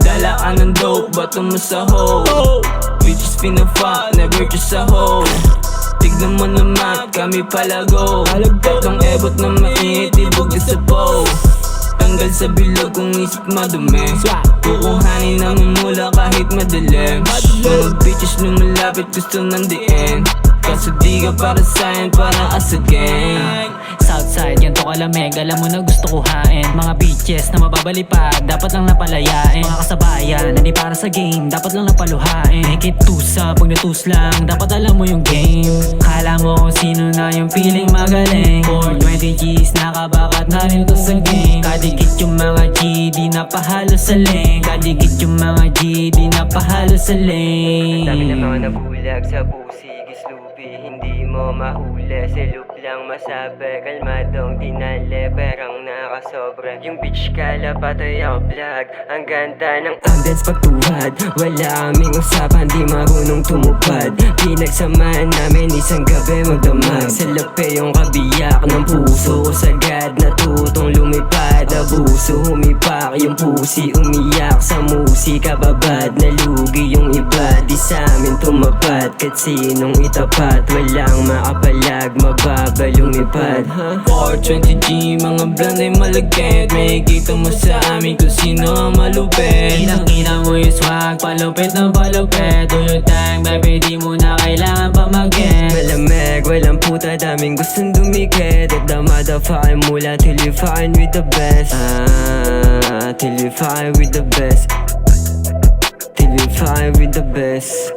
Dala ka ng dope, bato mo sa hoe. Bitches pina-fuck, never just a hoe. Tignan mo naman, kami palago. Tatlong ebot na mainit, ibog sa po. Tanggal sa bilog kung isip madumi. Kukuhanin ang mula kahit madilim. Mga bitches lumalapit, gusto ng diin. Kaso di ka para sa'kin, parang as a gang. Southside, ganito kalamig, alam mo na gusto kuhain. Mga bitches na mababalipad, dapat lang napalayain. Mga kasabayan, hindi para sa game, dapat lang napaluhain. Make it tusa, pag natus lang, dapat alam mo yung game. Kala mo kung sino na yung feeling magaling. 420 G's, nakabakat na rin to sa game. Kadikit yung mga G, di napahalo sa lane. Kadikit yung mga G, di napahalo sa lane. Dami na mga nabulag sa pusi, gislupi, hindi mo mahuli. Sa loop lang masabi, kalmadong dinali, perang nakasobre. Yung bitch kala patay ako vlog, ang ganda ng ambience pagtuwad. Wala kaming usapan, di marunong tumupad. Pinagsamahan namin isang gabi magdamag. Sa lapi yung kabiyak ng puso ko, sagad natutong lumipad. Abuso humipak, yung pusi umiyak. Sa musika babad, nalugi yung iba. Di sa amin tumapat, kahit sinong itapat. Walang makapalag, mababa lumipad. 420G, mga brand ay malagkit. May kita mo sa amin kung sino ang malupit. Kinang-kita mo yung swag, palupit ng palupit. Do your thing, baby, di mo na kailangan pa mag-get. Malamig, walang puta, daming gustong dumikit. If the motherfucking mula till you find with the best. Till you find with the best. Till you find with the best.